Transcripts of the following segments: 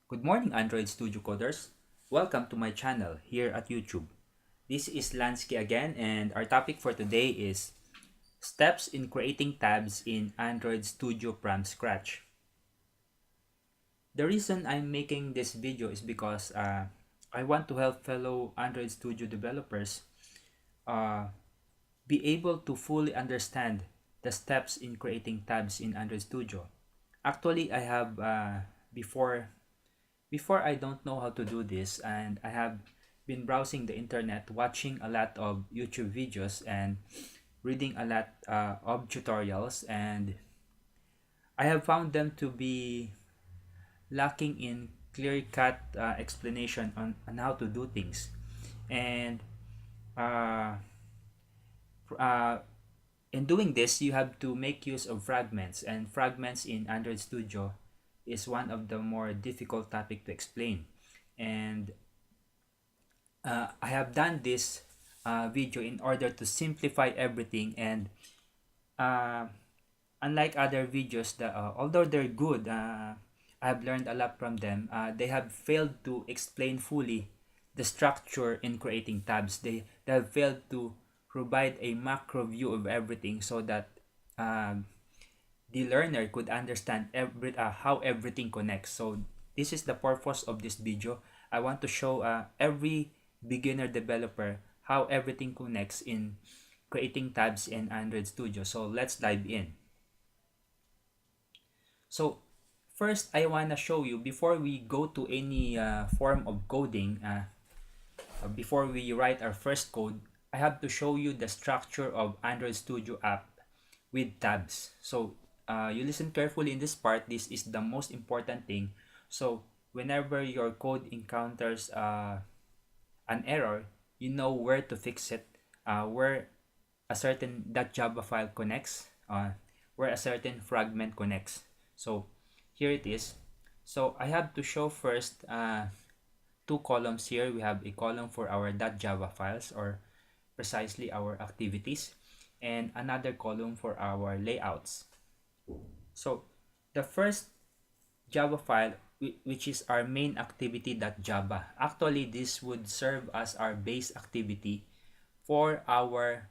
Good morning, Android Studio coders. Welcome to my channel here at YouTube. This is Lansky again, and our topic for today is steps in creating tabs in Android Studio from scratch. The reason I'm making this video is because I want to help fellow Android Studio developers uh, be able to fully understand the steps in creating tabs in Android Studio. Actually, I have before I don't know how to do this, and I have been browsing the internet, watching a lot of YouTube videos and reading a lot of tutorials, and I have found them to be lacking in clear-cut explanation on how to do things. And uh, uh, in doing this, you have to make use of fragments, and fragments in Android Studio is one of the more difficult topic to explain. And I have done this video in order to simplify everything, and uh, unlike other videos that although they're good, I have learned a lot from them. They have failed to explain fully the structure in creating tabs. They have failed to provide a macro view of everything so that the learner could understand how everything connects. So this is the purpose of this video. I want to show every beginner developer how everything connects in creating tabs in Android Studio. So let's dive in. So first, I want to show you, before we go to any form of coding, before we write our first code, I have to show you the structure of Android Studio app with tabs. So you listen carefully in this part. This is the most important thing. So whenever your code encounters an error, you know where to fix it, where a certain .java file connects, where a certain fragment connects. So here it is. So I have to show first two columns here. We have a column for our .java files, or precisely our activities, and another column for our layouts. So the first Java file, which is our MainActivity.Java, actually this would serve as our base activity for our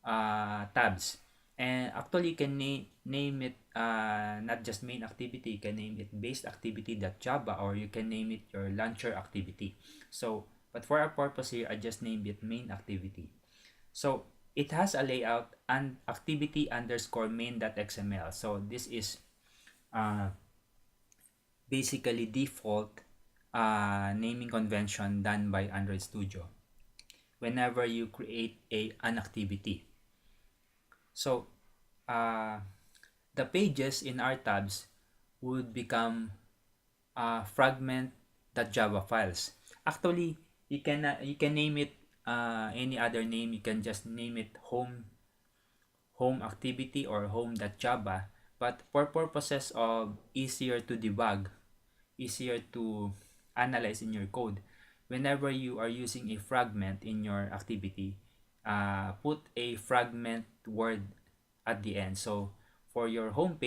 tabs. And actually you can name it not just main activity, you can name it base activity.java, or you can name it your launcher activity. So but for our purpose here, I just named it main activity. So it has a layout and activity underscore main.xml. So this is basically default naming convention done by Android Studio whenever you create an activity. So the pages in our tabs would become fragment.java files. Actually, you can name it any other name. You can just name it home activity or home.java. But for purposes of easier to debug, easier to analyze in your code, whenever you are using a fragment in your activity, put a fragment word at the end. So for your home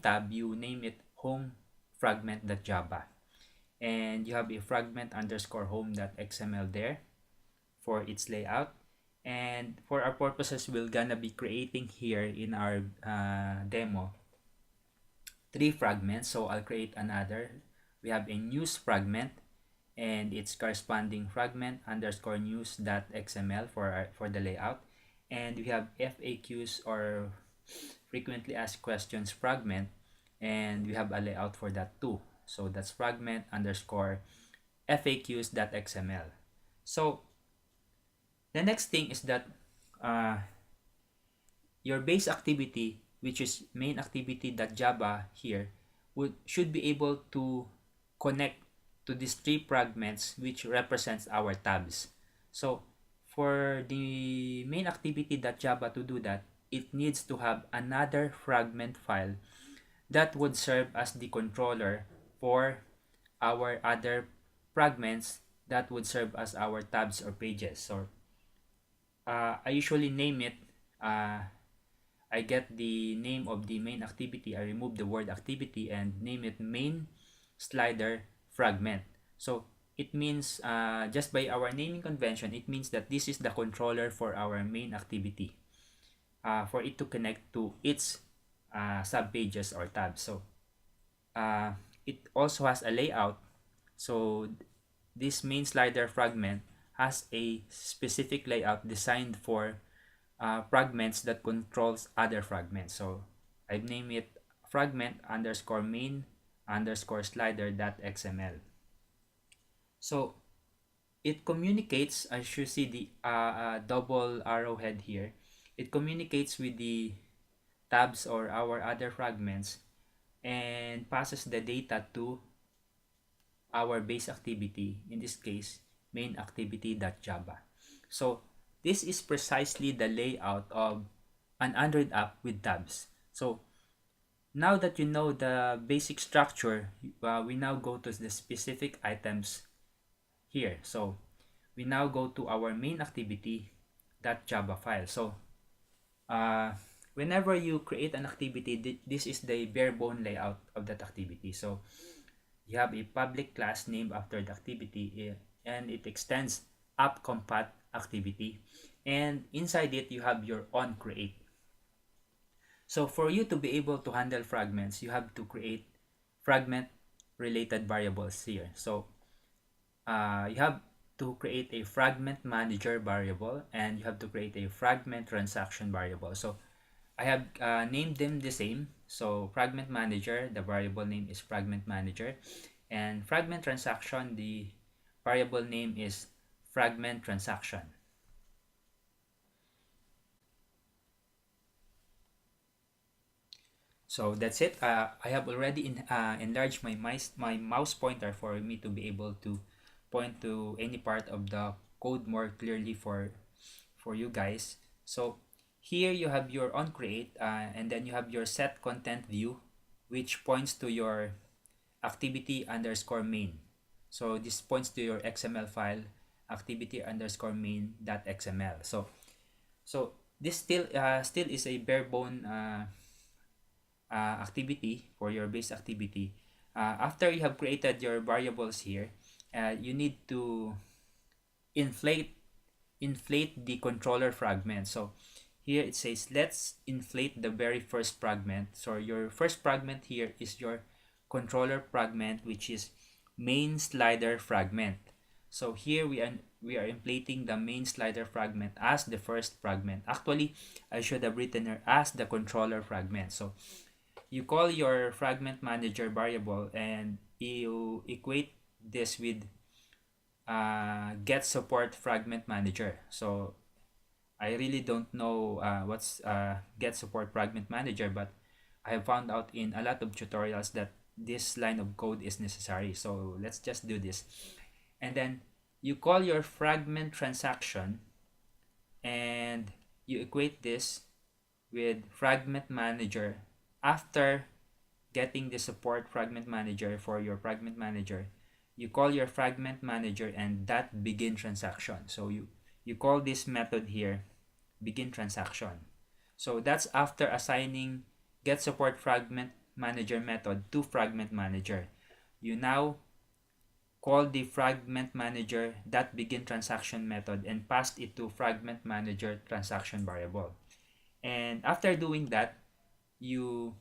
tab, you name it home fragment.java, and you have a fragment underscore home.xml there for its layout. And for our purposes, we're gonna be creating here in our demo 3 fragments. So I'll create another. We have a news fragment, and its corresponding fragment underscore news.xml for the layout. And we have FAQs, or frequently asked questions fragment, and we have a layout for that too. So that's fragment underscore FAQs.xml. So the next thing is that your base activity, which is MainActivity.Java here, should be able to connect to these 3 fragments, which represents our tabs. So for the MainActivity.Java to do that, it needs to have another fragment file that would serve as the controller for our other fragments that would serve as our tabs or pages. So I usually name it, I get the name of the main activity, I remove the word activity and name it MainSliderFragment fragment. So it means just by our naming convention, it means that this is the controller for our main activity, for it to connect to its subpages or tabs. So it also has a layout. So this main slider fragment has a specific layout designed for fragments that controls other fragments. So I've named it fragment underscore main underscore slider dot XML. So it communicates, as you see the double arrowhead here, it communicates with the tabs or our other fragments and passes the data to our base activity, in this case MainActivity.Java. So this is precisely the layout of an Android app with tabs. So now that you know the basic structure, we now go to the specific items here. So we now go to our MainActivity.Java file. So whenever you create an activity, this is the bare bone layout of that activity. So you have a public class named after the activity, and it extends AppCompatActivity, and inside it you have your onCreate. So for you to be able to handle fragments, you have to create fragment related variables here. So you have to create a FragmentManager variable, and you have to create a FragmentTransaction variable. So I have named them the same. So FragmentManager, the variable name is FragmentManager, and FragmentTransaction, the variable name is FragmentTransaction. So that's it. I have already enlarged my mouse pointer for me to be able to point to any part of the code more clearly for you guys. So here you have your onCreate, and then you have your setContentView, which points to your activity underscore main. So this points to your XML file activity underscore main dot XML. So this still is a bare bone activity for your base activity. After you have created your variables here, you need to inflate the controller fragment. So here it says let's inflate the very first fragment. So your first fragment here is your controller fragment, which is MainSliderFragment. So here we are inflating the MainSliderFragment as the first fragment. Actually, I should have written here as the controller fragment. So you call your FragmentManager variable and you equate this with getSupportFragmentManager. So I really don't know what's getSupportFragmentManager, but I have found out in a lot of tutorials that this line of code is necessary. So let's just do this. And then you call your FragmentTransaction and you equate this with FragmentManager. After getting the support FragmentManager for your FragmentManager, you call your FragmentManager and that begin transaction. So you call this method here begin transaction. So that's after assigning getSupportFragmentManager method to FragmentManager. You now call the FragmentManager that begin transaction method and pass it to FragmentManager transaction variable. And after doing that, you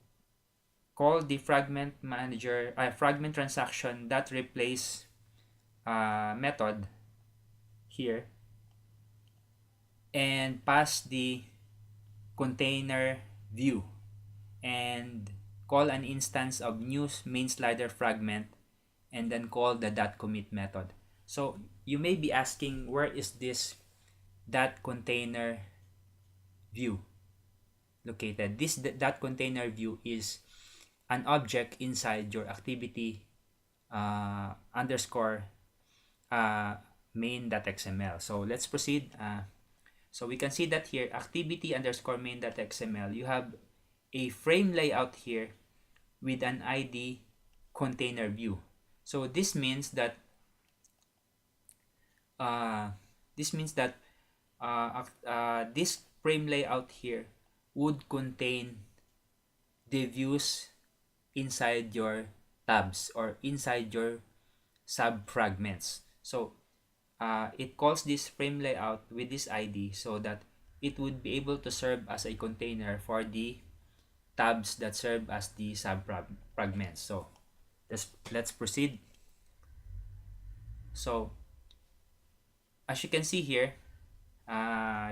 call the FragmentManager FragmentTransaction.replace method here and pass the container view and call an instance of new MainSliderFragment and then call the .commit method. So you may be asking, where is this .container view located? This .container view is an object inside your activity underscore main.xml. So let's proceed. So we can see that here, activity underscore main.xml, you have a frame layout here with an ID container view. So this means that this frame layout here would contain the views inside your tabs or inside your subfragments. So it calls this frame layout with this ID so that it would be able to serve as a container for the tabs that serve as the subfragments. So let's proceed. So as you can see here,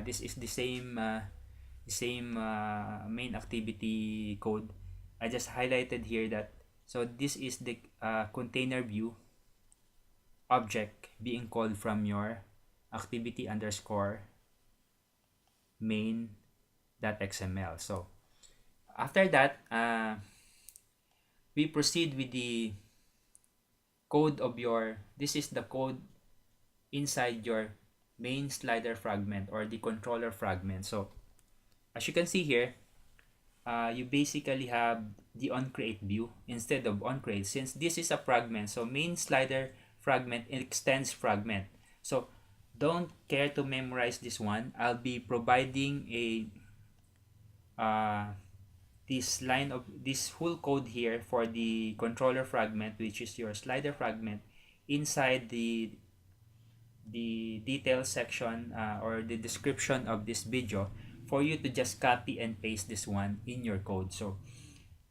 this is the same main activity code. I just highlighted here that, so this is the container view object being called from your activity underscore main.xml. So after that, we proceed with the code of your, this is the code inside your main slider fragment or the controller fragment. So as you can see here, you basically have the onCreate view instead of onCreate, since this is a fragment. So main slider fragment extends fragment. So don't care to memorize this one. I'll be providing a this whole code here for the controller fragment, which is your slider fragment, inside the detail section or the description of this video, for you to just copy and paste this one in your code. So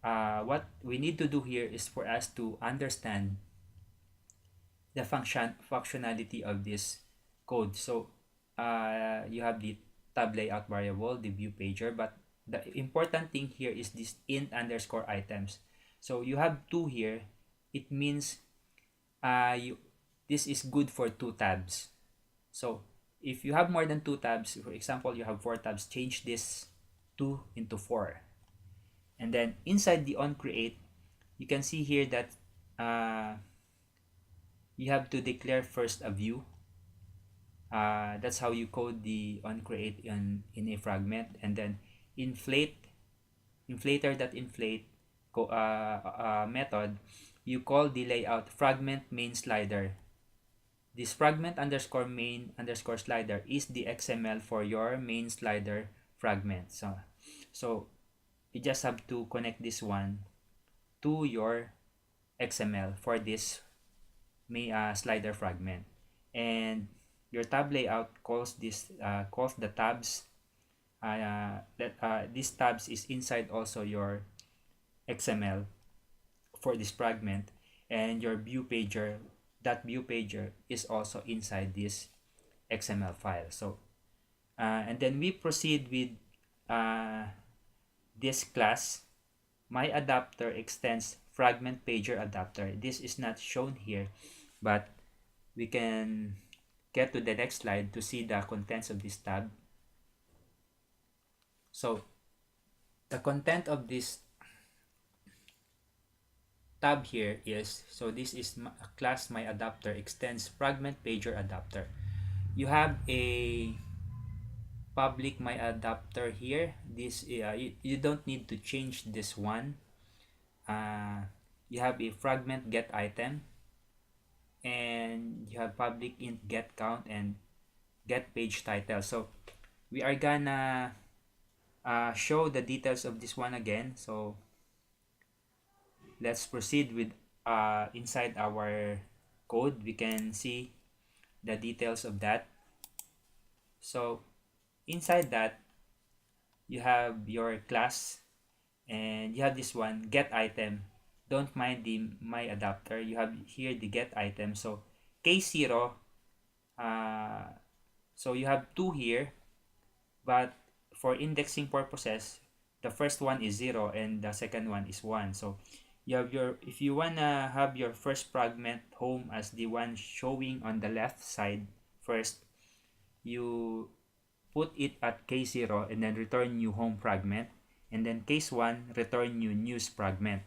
what we need to do here is for us to understand the functionality of this code. So you have the tab layout variable, the view pager, but the important thing here is this int underscore items. So you have two here. It means this is good for two tabs. So if you have more than two tabs, for example, you have 4 tabs, change this 2 into 4. And then inside the onCreate, you can see here that you have to declare first a view. That's how you code the onCreate in a fragment. And then inflater.inflate method, you call the layout fragment main slider. This fragment underscore main underscore slider is the XML for your main slider fragment. So you just have to connect this one to your XML for this slider fragment. And your tab layout calls this calls the tabs. These tabs is inside also your XML for this fragment, and your view pager, that view pager is also inside this XML file. So and then we proceed with this class, myAdapter extends fragment pager adapter. This is not shown here, but we can get to the next slide to see the contents of this tab. So the content of this tab here is, so this is a class myAdapter extends fragment pager adapter. You have a public myAdapter here. This you don't need to change this one. You have a fragment get item, and you have public int get count and get page title. So we are gonna show the details of this one again. So let's proceed with inside our code. We can see the details of that. So inside that, you have your class, and you have this one get item. Don't mind the myAdapter. You have here the get item. So case 0, so you have 2 here, but for indexing purposes, the first one is 0 and the second one is 1. So you have your, if you wanna have your first fragment home as the one showing on the left side first, you put it at case 0 and then return new home fragment, and then case 1 return new news fragment.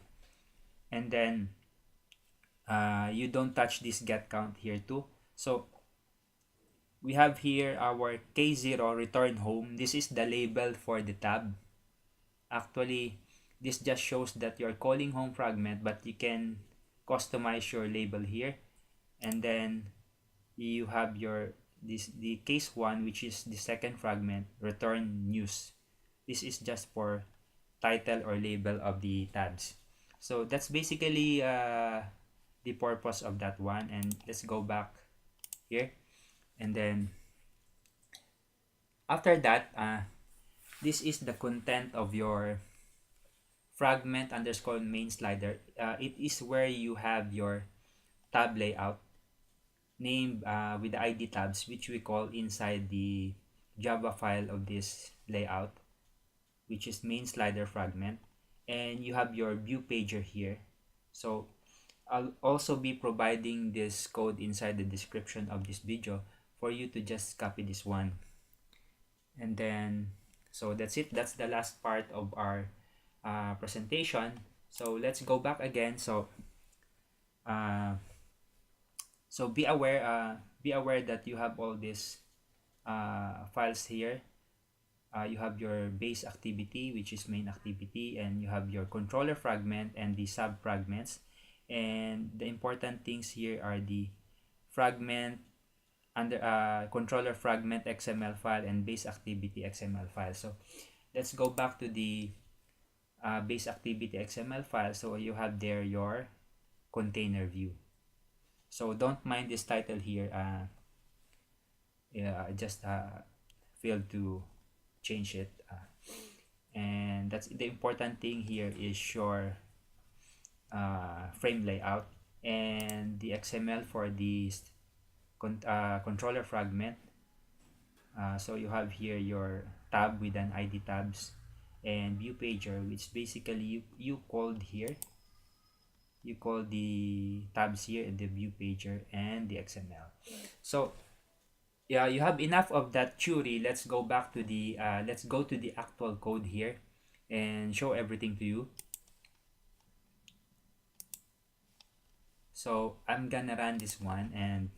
And then you don't touch this get count here too. So we have here our case 0 return home. This is the label for the tab. Actually, this just shows that you're calling home fragment, but you can customize your label here. And then you have your the case 1, which is the second fragment, return news. This is just for title or label of the tabs. So that's basically the purpose of that one. And let's go back here, and then after that, this is the content of your fragment underscore main slider. It is where you have your tab layout named with the ID tabs, which we call inside the Java file of this layout, which is MainSliderFragment. And you have your view pager here. So I'll also be providing this code inside the description of this video for you to just copy this one. And then, so that's it. That's the last part of our presentation. So let's go back again. So be aware that you have all these files here. You have your base activity, which is main activity, and you have your controller fragment and the sub fragments. And the important things here are the fragment under controller fragment XML file and base activity XML file. So let's go back to the base activity XML file. So you have there your container view. So don't mind this title here. I just failed to change it. And that's the important thing here is your frame layout and the XML for the controller fragment. So you have here your tab with an ID tabs and view pager, which basically you called here. You call the tabs here in the view pager and the XML. So yeah, you have enough of that theory. Let's go back to the actual code here and show everything to you. So I'm gonna run this one, and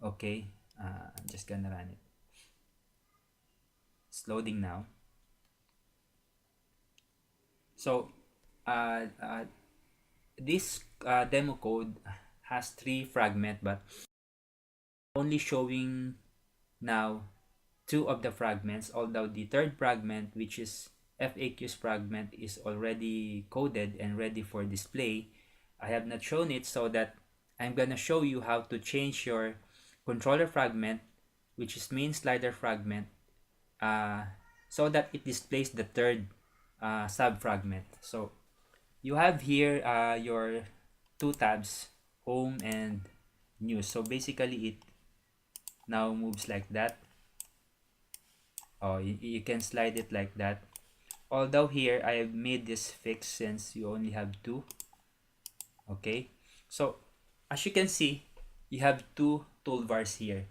okay, I'm just gonna run it. It's loading now. So this demo code has 3 fragments, but only showing now 2 of the fragments, although the third fragment, which is FAQs fragment, is already coded and ready for display. I have not shown it, so that I'm gonna show you how to change your controller fragment, which is main slider fragment, so that it displays the third sub fragment. So you have here your 2 tabs, home and news. So basically it now moves like that. Oh, you can slide it like that. Although here I have made this fix since you only have 2. Okay, so as you can see, you have 2 toolbars here.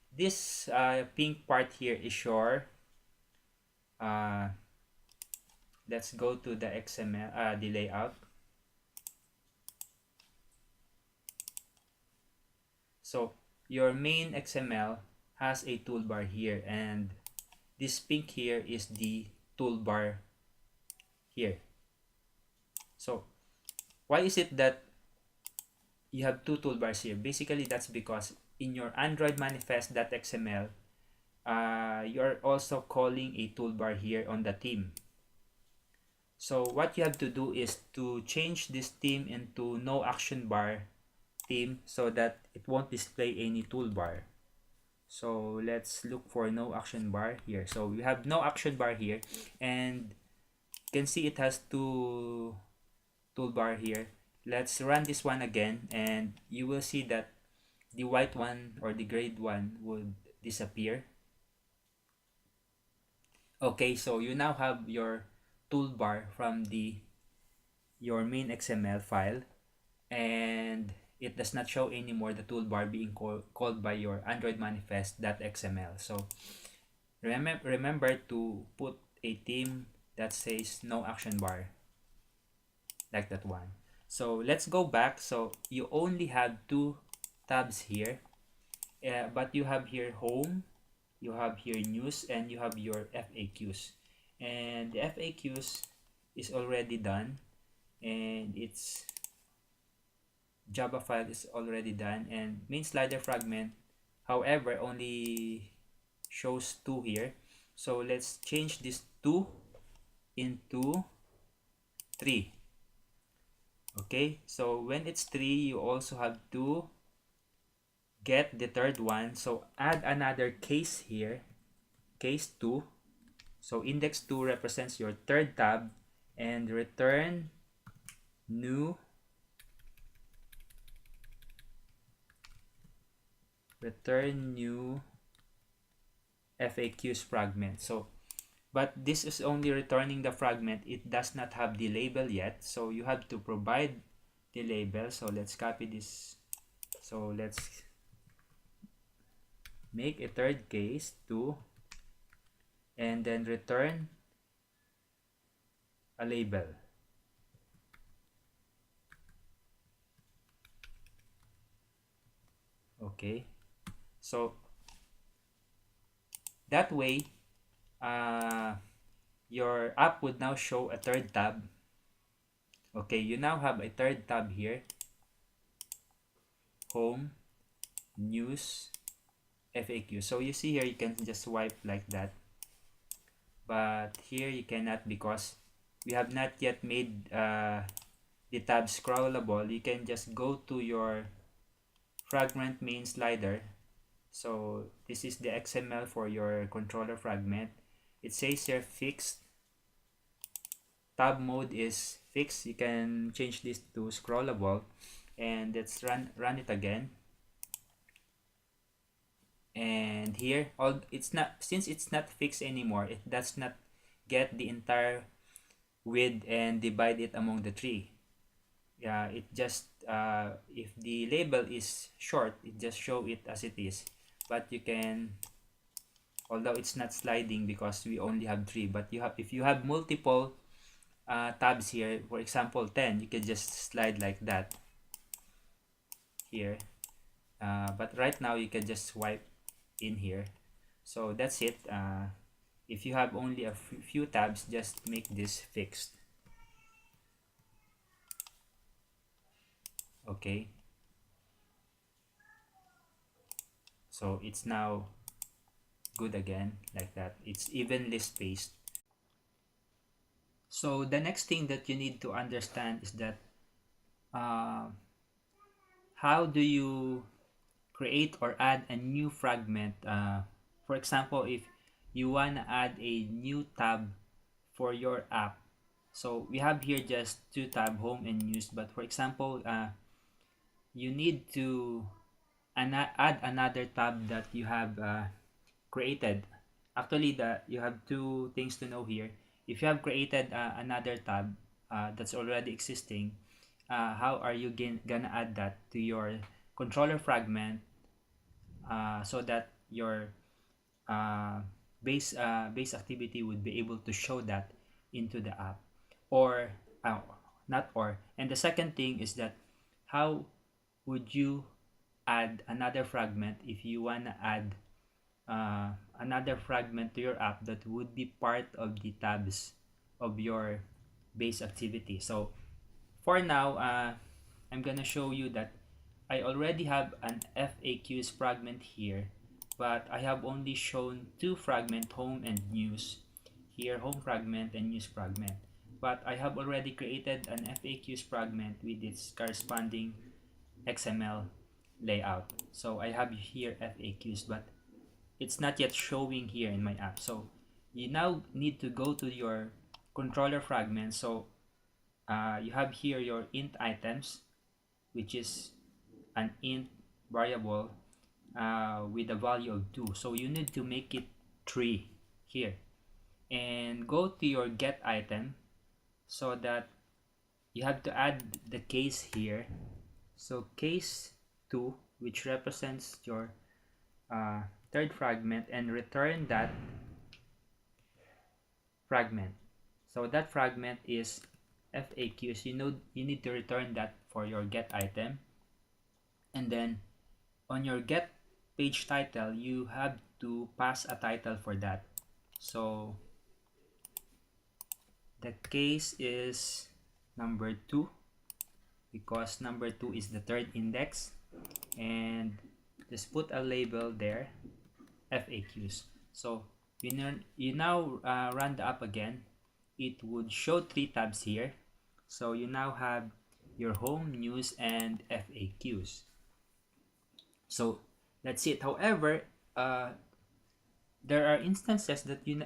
This pink part here is your let's go to the XML the layout. So your main XML has a toolbar here, and this pink here is the toolbar here. So why is it that you have 2 toolbars here? Basically, that's because in your Android manifest.xml, you're also calling a toolbar here on the theme. So what you have to do is to change this theme into no action bar theme so that it won't display any toolbar. So let's look for no action bar here. So we have no action bar here, and you can see it has 2 toolbar here. Let's run this one again, and you will see that the white one or the grayed one would disappear. Okay, so you now have your toolbar from your main XML file, and it does not show anymore the toolbar being called by your Android manifest.xml. So remember to put a theme that says no action bar, like that one. So let's go back. So you only have 2 tabs here, but you have here home, you have here news, and you have your FAQs. And the FAQs is already done, and its Java file is already done, and main slider fragment, however, only shows 2 here. So let's change this 2 into 3. Okay, so when it's 3, you also have to get the third one. So add another case here, case 2. So index 2 represents your third tab, and return new FAQs fragment. So but this is only returning the fragment. It does not have the label yet, so you have to provide the label. So let's copy this. So let's make a third case 2 and then return a label. Okay, so that way your app would now show a third tab. Okay, you now have a third tab here: home, news, FAQ. So you see here, you can just swipe like that, but here you cannot because we have not yet made the tab scrollable. You can just go to your fragment main slider. So this is the XML for your controller fragment. It says here fixed. Tab mode is fixed. You can change this to scrollable, and let's run it again. And here, it's not, since it's not fixed anymore, it does not get the entire width and divide it among the three. Yeah, it just if the label is short, it just show it as it is. But you can, although it's not sliding because we only have 3, but you have, if you have multiple tabs here, for example 10, you can just slide like that here. But right now you can just swipe in here. So that's it. If you have only a few tabs, just make this fixed. Okay, so it's now good again, like that. It's evenly spaced. So the next thing that you need to understand is that how do you create or add a new fragment. For example, if you want to add a new tab for your app, so we have here just 2 tab, home and news. But for example, you need to add another tab that you have created. Actually, you have 2 things to know here. If you have created another tab that's already existing, how are you gonna add that to your controller fragment so that your base activity would be able to show that into the app? Or not or. And the second thing is that how would you add another fragment if you want to add another fragment to your app that would be part of the tabs of your base activity? So for now, I'm gonna show you that I already have an FAQs fragment here, but I have only shown 2 fragment, home and news. Here, home fragment and news fragment. But I have already created an FAQs fragment with its corresponding XML layout. So I have here FAQs, but it's not yet showing here in my app. So you now need to go to your controller fragment. So you have here your int items, which is an int variable with a value of 2. So you need to make it 3 here. And go to your get item, so that you have to add the case here. So case 2, which represents your third fragment, and return that fragment. So that fragment is FAQs. You need to return that for your get item. And then on your get page title, you have to pass a title for that. So the case is number 2, because number 2 is the third index. And just put a label there, FAQs. So you now run the app again. It would show 3 tabs here. So you now have your home, news, and FAQs. So that's it. However, there are instances that you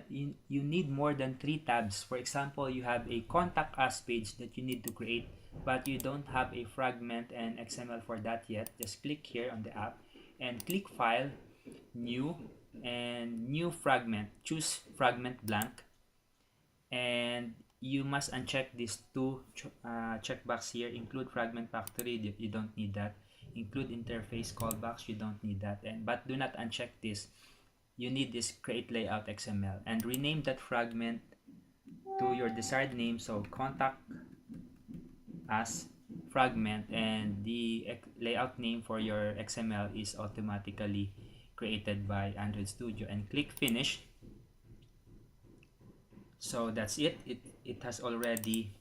need more than 3 tabs. For example, you have a contact us page that you need to create, but you don't have a fragment and XML for that yet. Just click here on the app and click File, New, and New Fragment. Choose Fragment Blank, and you must uncheck these two checkbox here. Include Fragment Factory, you don't need that. Include interface callbacks, you don't need that. But do not uncheck this. You need this create layout XML, and rename that fragment to your desired name. So contact as fragment, and the layout name for your XML is automatically created by Android Studio, and click finish. So that's it. It has already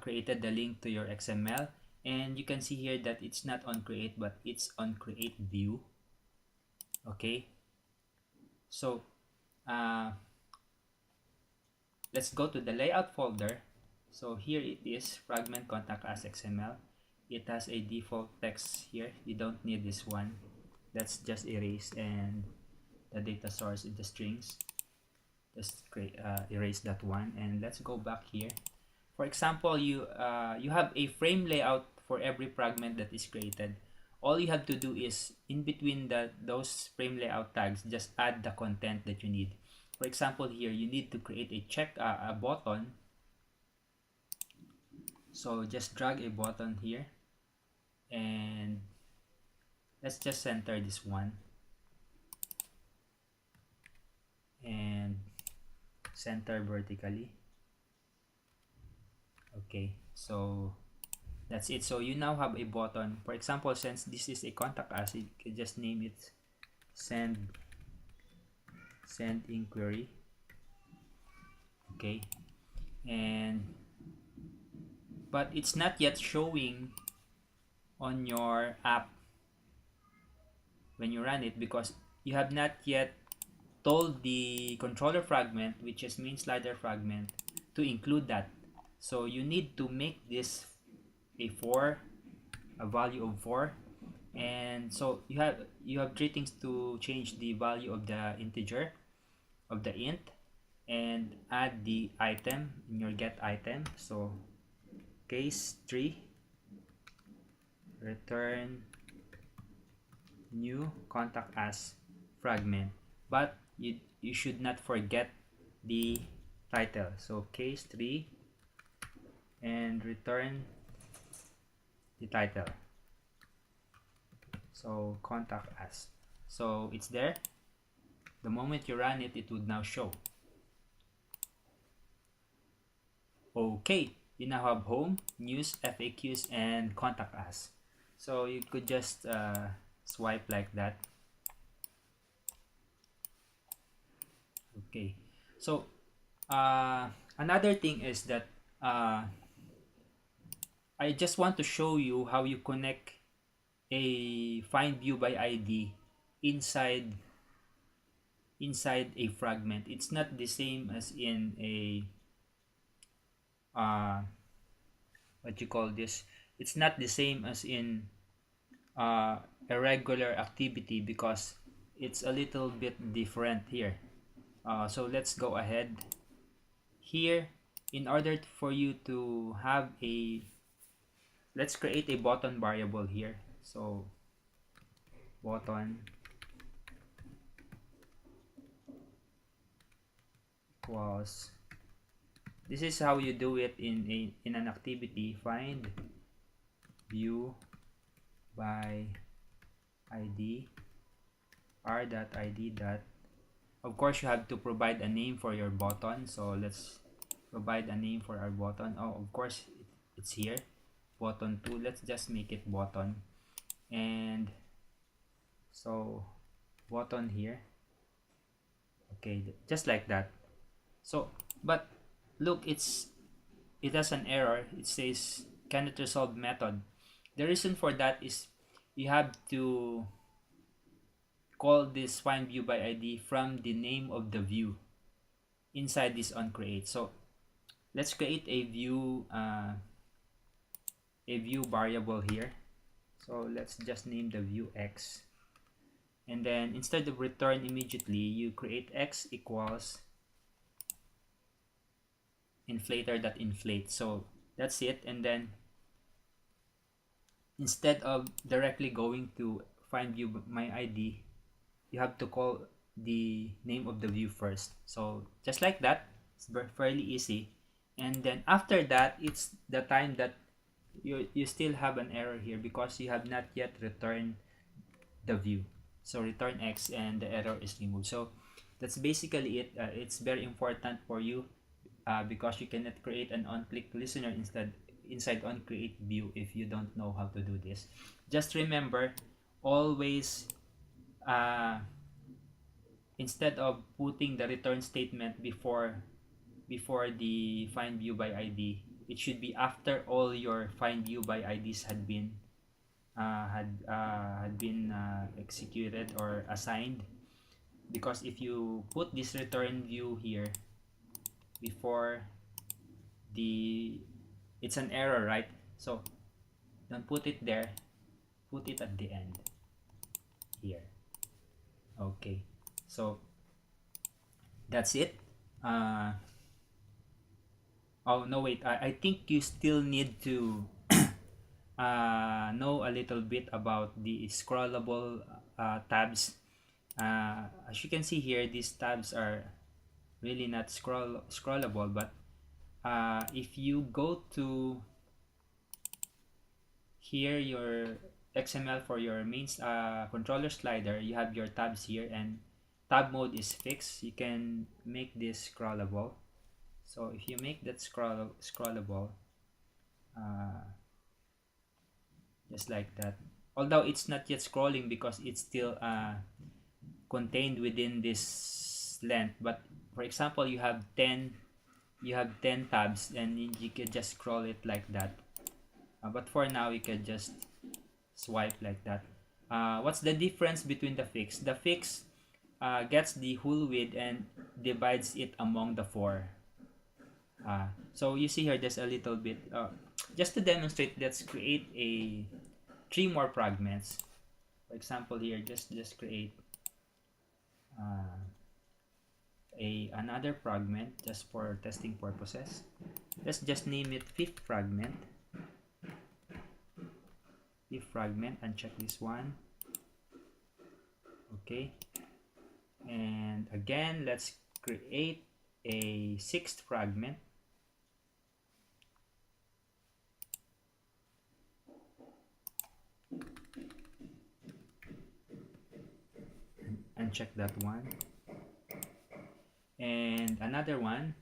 created the link to your XML, and you can see here that it's not on create, but it's on create view. Okay, so let's go to the layout folder. So here it is, fragment contact as XML. It has a default text here. You don't need this one. That's just erase, and the data source is the strings. Just erase that one, and let's go back here. For example, you have a frame layout for every fragment that is created. All you have to do is, in between those frame layout tags, just add the content that you need. For example, here you need to create a button. So just drag a button here, and let's just center this one, and center vertically. Okay, so that's it. So you now have a button. For example, since this is a contact us, you can just name it send inquiry. Okay, but it's not yet showing on your app when you run it, because you have not yet told the controller fragment, which is MainSliderFragment, to include that. So you need to make this a value of 4, and so you have 3 things to change the value of the integer of the int, and add the item in your get item. So case 3, return new contact as fragment, but you should not forget the title. So case 3, and return the title. So contact us. So it's there. The moment you run it, it would now show. Okay, you now have home, news, FAQs, and contact us. So you could just swipe like that. Okay, so another thing is that I just want to show you how you connect a FindViewByID inside a fragment. It's not the same as in a what you call this. It's not the same as in a regular activity, because it's a little bit different here. So let's go ahead here. In order for you to have let's create a button variable here. So button equals, this is how you do it in an activity. Find view by id r.id. Of course, you have to provide a name for your button. So let's provide a name for our button. Oh, of course, it's here, button 2. Let's just make it button, and so button here. Okay, just like that. So but look, it has an error. It says cannot resolve method. The reason for that is you have to call this FindViewByID from the name of the view inside this onCreate. So let's create a view a view variable here. So let's just name the view x. And then instead of return immediately, you create x equals inflater.inflate. So that's it. And then instead of directly going to FindViewByID, you have to call the name of the view first. So just like that, it's fairly easy. And then after that, it's the time that you still have an error here because you have not yet returned the view. So return x and the error is removed. So that's basically it. It's very important for you because you cannot create an on-click listener inside onCreate view if you don't know how to do this. Just remember, always instead of putting the return statement before the FindViewByID, it should be after all your FindViewByIDs had been executed or assigned. Because if you put this return view here before it's an error, right? So don't put it there, put it at the end here. Okay, so that's it. Oh no, wait, I think you still need to know a little bit about the scrollable tabs. As you can see here, these tabs are really not scrollable, but if you go to here, your XML for your main controller slider, you have your tabs here, and tab mode is fixed. You can make this scrollable. So if you make that scrollable, just like that, although it's not yet scrolling because it's still contained within this length. But for example, you have 10 tabs, and you can just scroll it like that. But for now, you can just swipe like that. What's the difference between the fix? The fix gets the whole width and divides it among the 4. So you see here, there's a little bit. Just to demonstrate, let's create 3 more fragments. For example, here, just create another fragment just for testing purposes. Let's just name it fifth fragment, and check this one. Okay, and again, let's create a 6th fragment. And check that one. And another one.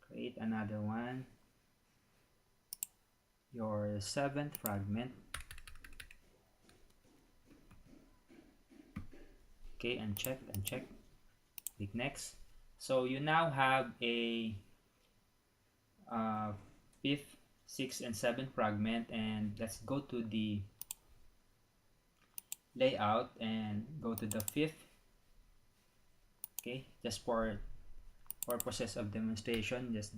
Create another one. Your 7th fragment. Okay, and check. Click next. So you now have a 5th, 6th, and 7th fragment, and let's go to the layout and go to the 5th. Okay, just for purposes of demonstration, just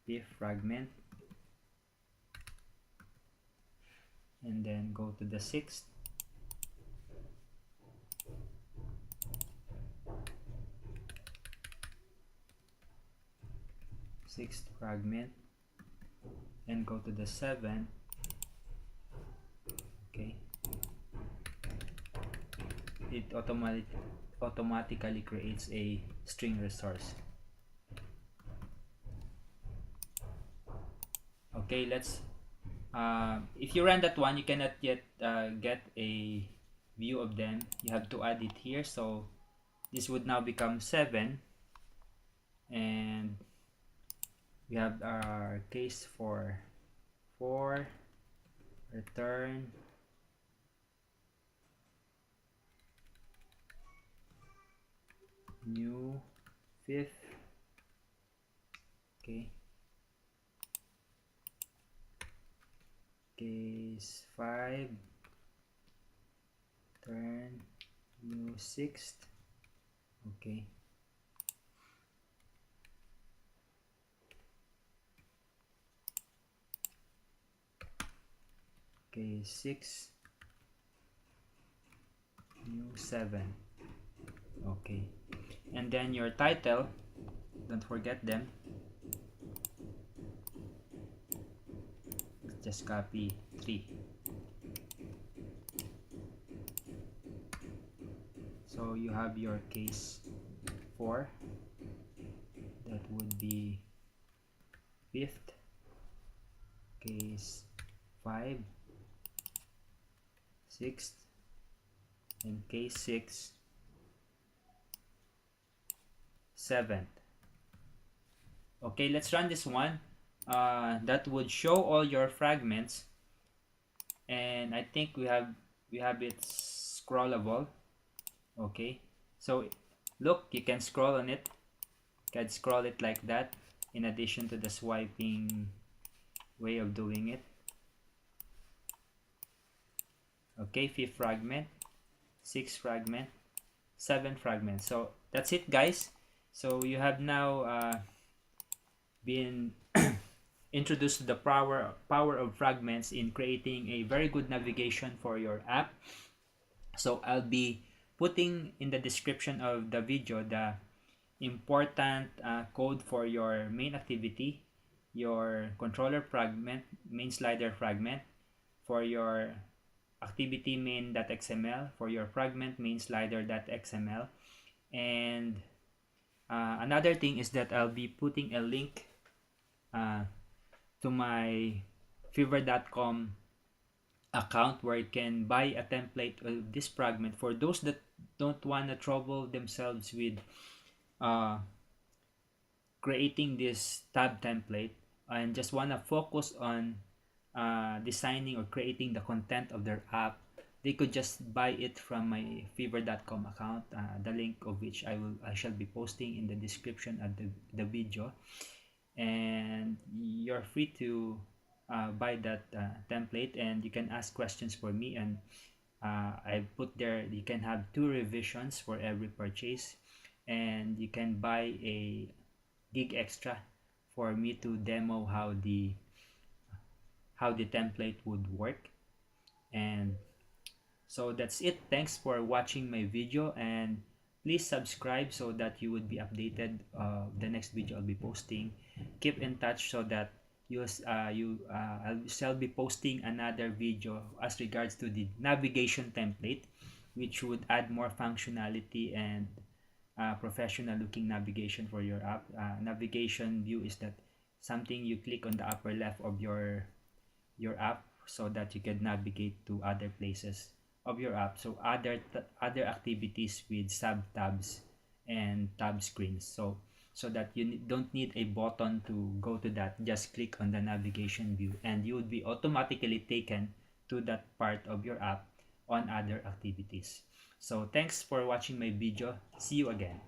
5th fragment, and then go to the 6th. Fragment, and go to the 7th. Okay, it automatically creates a string resource. Okay, let's if you run that one, you cannot yet get a view of them. You have to add it here, so this would now become 7, and we have our case for return new 5th. Okay, case 5, return new 6th. Okay, case 6, new 7. Okay, and then your title, don't forget them. Just copy 3. So you have your case 4, that would be 5th, case 5, 6th, and case 6, 7th. Okay, let's run this one. That would show all your fragments, and I think we have it scrollable. Okay, so look, you can scroll on it. You can scroll it like that, in addition to the swiping way of doing it. Okay, 5th fragment, 6th fragment, 7th fragment. So that's it, guys. So you have now been introduced to the power of fragments in creating a very good navigation for your app. So I'll be putting in the description of the video the important code for your main activity, your controller fragment, MainSliderFragment, for your activity main.xml, for your fragment MainSlider.xml, and another thing is that I'll be putting a link to my Fiverr.com account where you can buy a template of this fragment for those that don't want to trouble themselves with creating this tab template and just want to focus on designing or creating the content of their app. They could just buy it from my Fiverr.com account, the link of which I shall be posting in the description of the video, and you're free to buy that template, and you can ask questions for me, and I put there you can have 2 revisions for every purchase, and you can buy a gig extra for me to demo how the template would work. And so that's it. Thanks for watching my video, and please subscribe so that you would be updated the next video I'll be posting. Keep in touch so that I shall be posting another video as regards to the navigation template, which would add more functionality and professional looking navigation for your app. Navigation view is that something you click on the upper left of your app so that you can navigate to other places of your app, so other activities with sub tabs and tab screens, so that you don't need a button to go to that. Just click on the navigation view and you would be automatically taken to that part of your app on other activities. So thanks for watching my video. See you again.